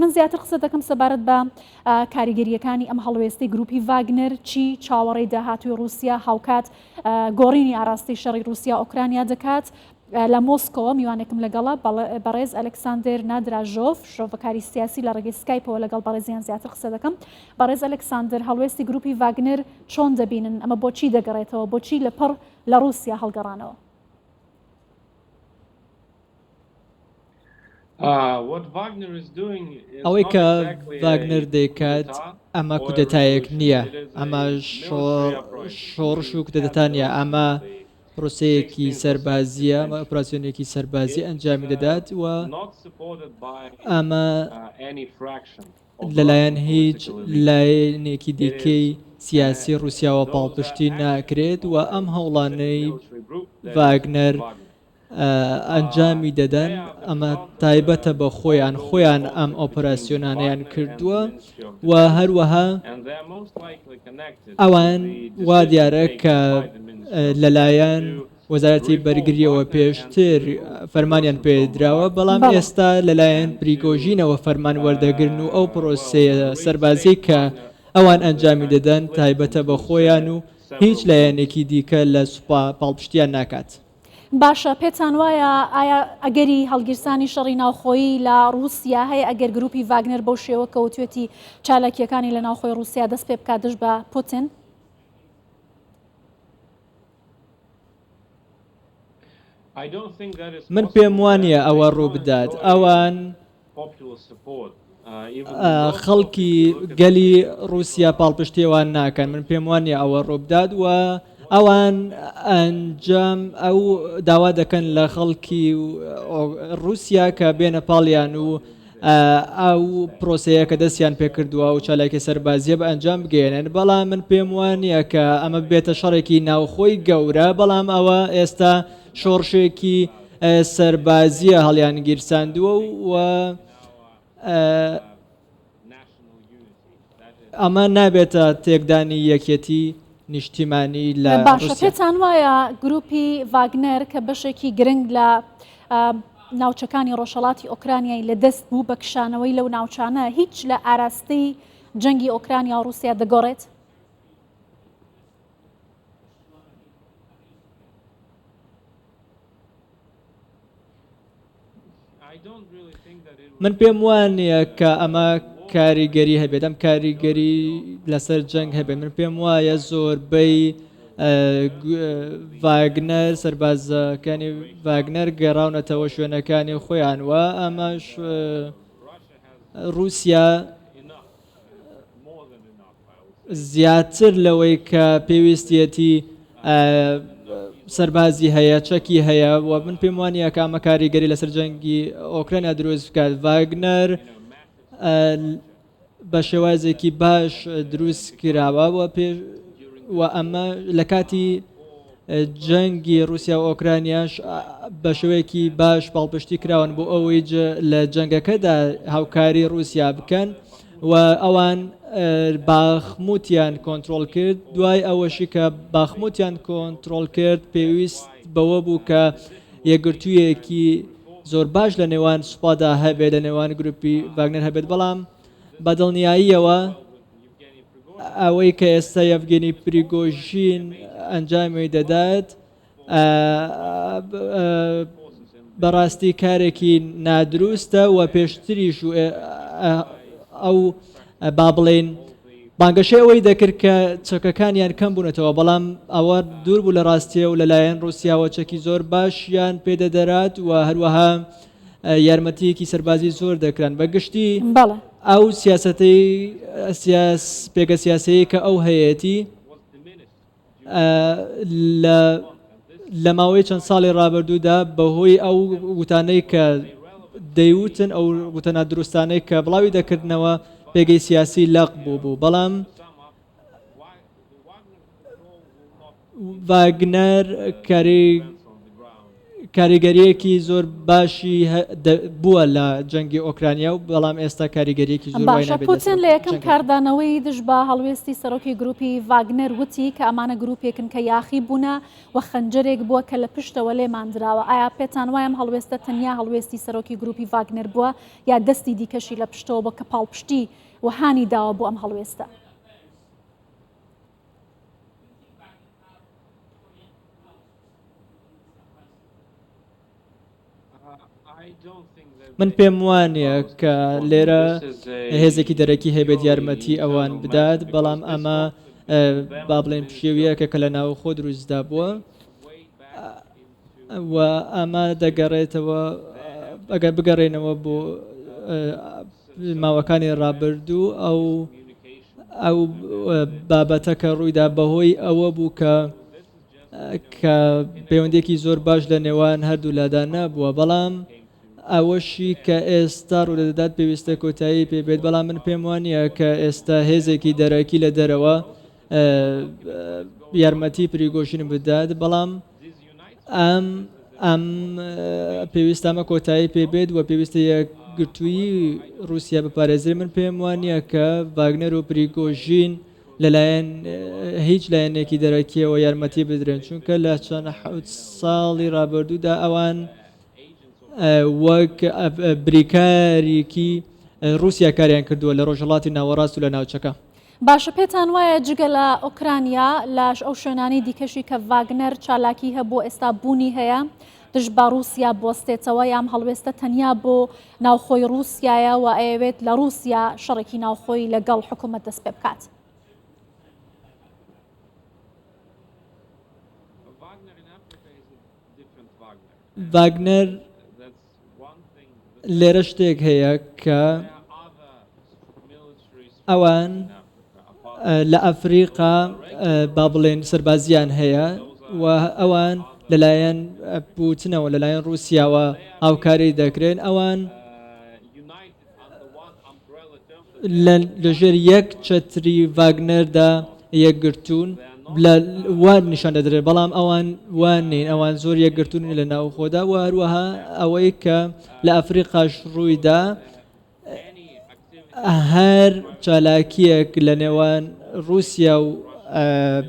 من زیاتر قسە دەکەم سەبارەت بە کاریگەریەکانی ئەم هەڵوێستی گروپی ڤاگنر چی چاوەڕێی داهاتوی رووسیا هاوکات گۆڕینی ئاراستی شەڕی رووسیا ئۆکرانیا دەکات. لە مۆسکۆ میوانێکم لەگەڵا بەڕێز ئەلکساندر نادراژۆف شۆڤەکاری سیاسی لە ڕێگەی سکایپەوە لەگەڵ بەڕێزیان زیاتر قسە دەکەم. بەڕێز ئەلکساندر هەڵوێستی گروپی ڤاگنر چۆن دەبینن؟ ئەمە بۆچی دەگەڕێتەوە؟ بۆچی لەپڕ لە رووسیا هەڵگەڕانەوە؟ ئەوەی کە ڤاگنر دەیکات ئەمە کودەتایەک نییە، ئەمە شۆڕش و کودەتا نیە، ئەمە پرۆسەیەکی سەربازیە، ئۆپراسیۆنێکی سەربازی ئەنجامی دەدات و ئەمە لەلایەن هیچ لایەنێکی دیکەی سیاسی رووسیاوە پاڵپشتی ناکرێت و ئەم هەوڵانەی ڤاگنەر ئەنجامی دەدەن ئەمە تایبەتە بە خۆیان ئەم ئۆپەراسیۆنانەیان کردووە و هەروەها ئەوان وا دیارە کە لەلایەن وەزارەتی بەرگریەوە پێشتر فەرمانیان پێدراوە، بەڵام ئێستا لەلایەن پریگۆژینەوە فەرمان وەردەگرن و ئەو پرۆسەیە سەربازی کە ئەوان ئەنجامی دەدەن تایبەتە بە خۆیان و هیچ لایەنێکی دیکە لە سوپا پاڵپشتیان ناکات. باشە، پێتان وایە ئایا ئەگەری هەڵگیرسانی شەڕی ناوخۆیی لە رووسیا هەیە ئەگەر گروپی ڤاگنر بەو شێوە کەوتوێتی چالاکیەکانی لە ناوخۆی رووسیا دەست پێ بکات دژ بە پوتین؟ من پێم وانە ئەوە ڕوو بدات. ئەوان خەڵکی گەلی رووسیا پاڵپشتیێوان ناکەن، من پێم وانە ئەوە ڕوو بدات و ئەوان ئەنجام ئەو داوا دەکەن لە خەڵکی رووسیا کە بێنە پاڵیان و ئەو پرۆسەیە کە دەستیان پێکردووە و چالاکی سەربازیە بە ئەنجام بگەێنن. بەڵام من پێم وانە کە ئەمە بێتە شەڕێکی ناوخۆی گەورە، بەڵام ئەوە ئێستا شۆڕشێکی سەربازیە هەڵیان گیرساندووە و ئەمە نابێتە تێکدانی یەکێتی نیشتیمانی لە باشە. پێتان وایە گروپی ڤاگنەر کە بەشێکی گرنگ لە ناوچەکانی ڕۆژهەڵاتی ئۆکرانیای لە دەست بوو بە کشانەوەی لەو ناوچانە هیچ لە ئاراستی جەنگی ئۆکرانیا و رووسیا دەگۆڕێت؟ من پێم وانە کە ئەمە کاریگەری هەبێت، ئەم کاریگەری لەسەر جەنگ هەبێت. من پێم وایە زۆربەی ڤاگنەر سەربازەکانی ڤاگنەر گەڕاونەتەوە شوێنەکانی خۆیان و ئەمەش رووسیا زیاتر لەوەی کە پێویستیەتی سەربازی هەیە چەکی هەیە و من پێم وانە کە ئەمە کاریگەری لەسەر جەنگی ئۆکرانیا دروست بکات. ڤاگنەر بە شێوازێکی باش دروست کراوە و ئەمە لە کاتی جەنگی رووسیا و ئۆکرانیاش بە شێوەیەکی باش پاڵپشتی کراون بۆ ئەوەی لە جەنگەکەدا هاوکاری رووسیا بکەن و ئەوان باخموتیان کۆنتترۆل کرد. دوای ئەوەشی کە باخموتیان کۆنتترۆل کرد پێویست بەوە بوو کە یەکگرتوویەکی زۆر باش لە نێوان سوپادا هەبێت، لە نێوان گروپی ڤاگنەر هەبێت. بەڵام بەدڵنیاییەوە ئەوەی کە ئێستا یەڤگێنی پریگۆژین ئەنجامی دەدات بەڕاستی کارێکی نادروستە و پێشتریش ئەو با بڵێن بانگەشەی ئەوەی دەکرد کە چەکەکانیان کەم بوونەتەوە، بەڵام ئەوە دوور بوو لە ڕاستیە و لەلایەن رووسیاوە چەکی زۆر باشیان پێدەدەرات و هەروەها یارمەتیەکی سەربازی زۆر دەکران. بەگشتی ئەو سیاسەتەی پێگە سیاسەیە کە ئەو هەیەی لە ماوەی چەند ساڵی ڕابردوودا بەهۆی ئەو وتانەی کە دەیوتن، ئەو وتەنە دروستانەی کە بڵاوی دەکردنەوە پێگەی سیاسی لەق بوو. بەڵام ڤاگنەر کاریگەریەکی زۆر باشی بووە لە جەنگی ئۆکرانیا و بەڵام ئێستا کاریگەریەکی زۆر وای باشە نابێت پوتین لە یەکەم کاردانەوەی دژ بە هەڵوێستی سەرۆکی گروپی ڤاگنەر وتی کە ئەمانە گروپێکن کە یاخی بوونە و خەنجەرێک بووە کە لە پشتەوە لێماندراوە. ئایا پێتان وایم هەڵوێستە تەنیا هەڵوێستی سەرۆکی گروپی ڤاگنەر بووە یا دەستی دیکەشی لە پشتەوە بۆ کە پاڵپشتی و هانی داوە بۆ ئەم هەڵوێستە؟ من پێم وانە کە لێرە هێزێکی دەرەکی هەبێت یارمەتی ئەوان بدات، بەڵام ئەمە با بڵێن پشێویەکە کە لە ناوخۆ دروستدا بووە و ئەمە دەگەڕێتەوە ئەگەر بگەڕێنەوە بۆ ماوەکانی ڕابردوو ئەو بابەتە کە ڕوویدا بەهۆی ئەوە بوو کە پەیوەندێکی زۆر باش لە نێوان هەردوو لادا نەبووە، بەڵام ئەوەشی کە ئێستا ڕوودەدات پێویستە کۆتایی پێبێت. بەڵام من پێم وانە کە ئێستا هێزێکی دەرەکی لە دەرەوە یارمەتی پریگۆژین بدات، بەڵام ئەم پێویستە ئەمە کۆتایی پێبێت و پێویستە یەکگرتووی رووسیا بپارێزرێ. من پێم وانە کە ڤاگنەر و پریگۆژین لەلایەن هیچ لایەنێکی دەرەکیەوە یارمەتی بدرێن، چونکە لە چەند ساڵی ڕابردوودا ئەوان وەک بریکارێکی رووسیا کاریان کردووە لە ڕۆژهەڵاتی ناوەڕاست و لە ناوچەکە. باشە پێتان وایە جگە لە ئۆکرانیا لاش ئەو شوێنانی دیکەشی کە ڤاگنەر چالاکی هەبوو ئێستا بوونی هەیە دژ بە رووسیا بۆستێتەوە یام هەڵوێستە تەنیا بۆ ناوخۆی رووسایە و ئەوێت لە رووسیا شەڕێکی ناوخۆی لەگەڵ حکوومەت دەست پێ بکات؟ ڤاگنەر لێرە شتێک هەیە کە ئەوان لە ئەفریقا با بڵێن سەربازیان هەیە و ئەوان لەلایەن پوتنەوە لەلایەن رووسیاوە هاوکاری دەکرێن. ئەوان لەژێر یەک چەتری ڤاگنەردا یەکگرتوون وان نیشان دەدرێت، بەڵام ئەوان وان نین، ئەوان زۆر یەکگرتوون لە ناوخۆدا و هەروەها ئەوەی کە لە ئەفریقاش ڕوویدا هەر چالاکیەک لە نێوان رووسیا و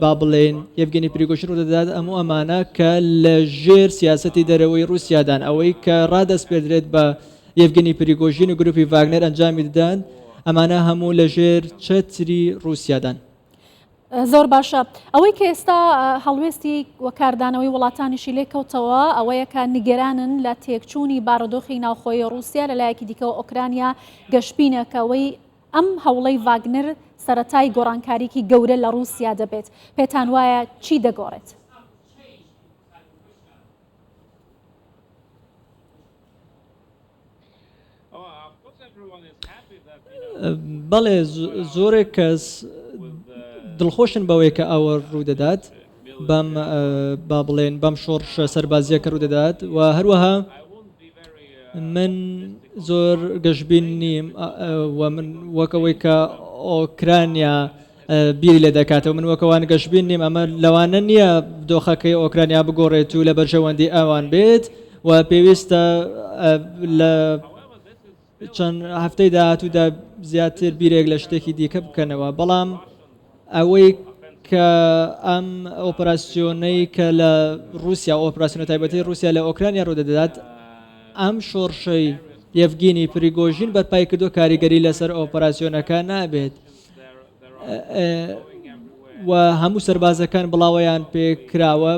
با بڵێن یەڤگێنی پریگۆژین ڕوودەدات ئەموو ئەمانە کە لە ژێر سیاسەتی دەرەوەی رووسیادان ئەوەی کە ڕادەست پێدرێت بە یەڤگێنی پریگۆژین و گروپی ڤاگنەر ئەنجامی دەدان، ئەمانە هەموو لە ژێر چەتری رووسیادان. زۆر باشە. ئەوەی کە ئێستا هەڵوێستی وەکاردانەوەی وڵاتانیشی لێکەوتەوە ئەوەیە کە نیگەرانن لە تێکچوونی بارودۆخی ناوخۆی رووسیا لەلایەکی دیکەوە ئۆکرانیا گەشتبینەکەوەی ئەم هەوڵەی ڤاگنەر سەرەتای گۆڕانکاریکی گەورە لە رووسیا دەبێت. پێتان وایە چی دەگۆڕێت؟ بەڵێ زۆرێک کەس دڵخۆشن بەوەی کە ئەوە ڕوودەدات بەم با بڵێن بەم شۆڕشە سەربازیەکە ڕوودەدات و هەروەها من زۆر گەشتبین نیم و من وەکەوەی کە ئۆکرانیا بیری لێ دەکاتەوە، من وەکەوان گەشتبین نیم، ئەمە لەوانە نییە دۆخەکەی ئۆکرانیا بگۆڕێت و لە بەرژەوەندی ئەوان بێت و پێویستە لە چەند هەفتەی داهاتوودا زیاتر بیرێک لە شتێکی دیکە بکەنەوە. بەڵام ئەوەی کە ئەم ئۆپراسیۆنەی کە لە رووسیا ئۆپراسیۆنە تایبەتی رووسیا لە ئۆکرانیا ڕوودەدات ئەم شۆڕشەی یەڤگێنی پریگۆژین بەرپای کردو کاریگەری لەسەر ئۆپراسیۆنەکە نابێت و هەموو سەربازەکان بڵاوەیان پێکراوە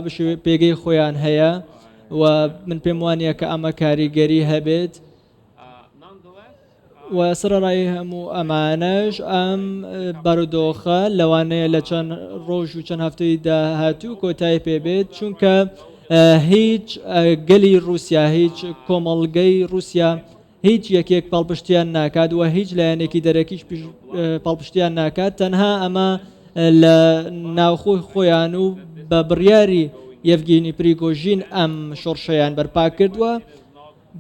پێگەی خۆیان هەیە و من پێم وانە کە ئەمە کاریگەری هەبێت و سەرەڕای هەموو ئەمانەش ئەم بارودۆخە لەوانەیە لە چەند ڕۆژ و چەند هەفتەی داهاتوو کۆتایی پێبێت، چونکە هیچ گەلی رووسیا هیچ کۆمەڵگەی رووسیا هیچ یەکێک پاڵپشتیان ناکات و هیچ لایەنێکی دەرەکیش پاڵپشتیان ناکات، تەنها ئەمە لە ناوخۆی خۆیان و بە بڕیاری یەڤگێنی پریگۆژین ئەم شۆڕشەیان بەرپا کردووە.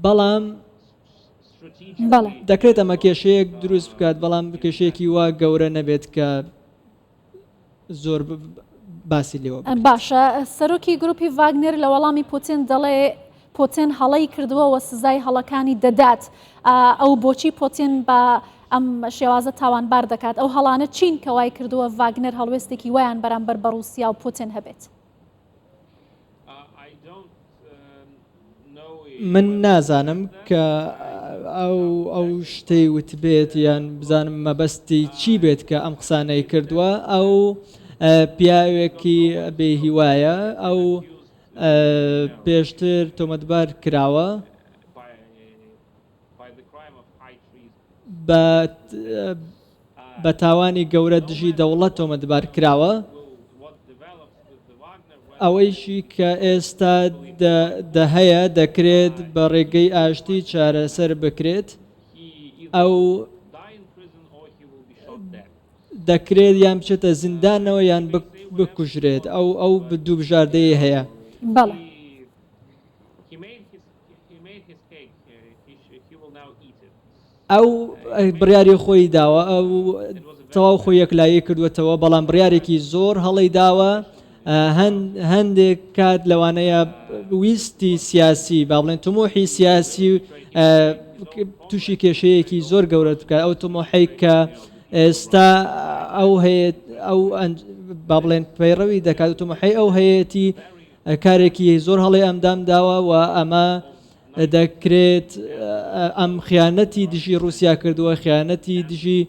بەڵام دەکرێت ئەمە کێشەیەک دروست بکات، بەڵام کێشەیەکی وا گەورە نەبێت کە زۆر باسی لێوە. باشە، سەرۆکی گروپی ڤاگنەر لە وەڵامی پوتین دەڵێ پۆتین هەڵەی کردووە و سزای هەڵەکانی دەدات ئەو بۆچی پۆتین بە ئەم شێوازە تاوانبار دەکات ئەو هەڵانە چین کە وای کردووە ڤاگنەر هەڵوێستێکی وایان بەرامبەر بە رووسیا و پۆتین هەبێت من نازانم کە ئەو شتەی وتبێت یان بزانم مەبەستی چی بێت کە ئەم قسانەی کردووە ئەو پیاوێکی بێهیوایە ئەو پێشتر تۆمەتبار کراوە بە تاوانی گەورە دژی دەوڵەت تۆمەتبار کراوە ئەوەیشی کە ئێستا هەیە دەکرێت بە ڕێگەی ئاشتی چارەسەر بکرێت ئەو دەکرێت یان بچێتە زیندانەوە یان بکوژرێت ئەو دوو بژاردەیە هەیە بەڵێ ئەو بڕیاری خۆی داوە ئەو تەواو خۆی یەکلایی کردوێتەوە بەڵام بڕیارێکی زۆر هەڵی داوە هەندێک کات لەوانەیە ویستی سیاسی با بڵێن تمۆحی سیاسی تووشی کێشەیەکی زۆر گەورەت بکات ئەو تمۆحەی کە ئێستا ئەو هەیە ئەو با بڵێن پەیڕەوی دەکات تمۆحەی ئەو هەیەی کارێکی زۆر هەڵی ئەمدام داوە و ئەمە دەکرێت ئەم خیانەتی دژی رووسیا کردووە خیانەتی دژی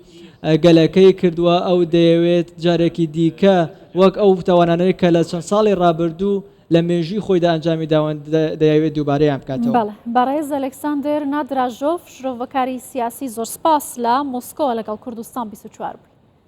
گەلەکەی کردووە ئەو دەیەوێت جارێکی دیکە وەک ئەو توانانەی کە لە چەند ساڵی ڕابردوو لە مێژوی خۆیدا ئەنجامی داوان دەیەوێت دووبارەیان بکاتەوە. بەڵێ بەڕێز ئەلێکساندر نادراژۆف شرۆڤەکاری سیاسی زۆر سپاس لە مۆسکۆ لەگەڵ کوردستان 24 بوو.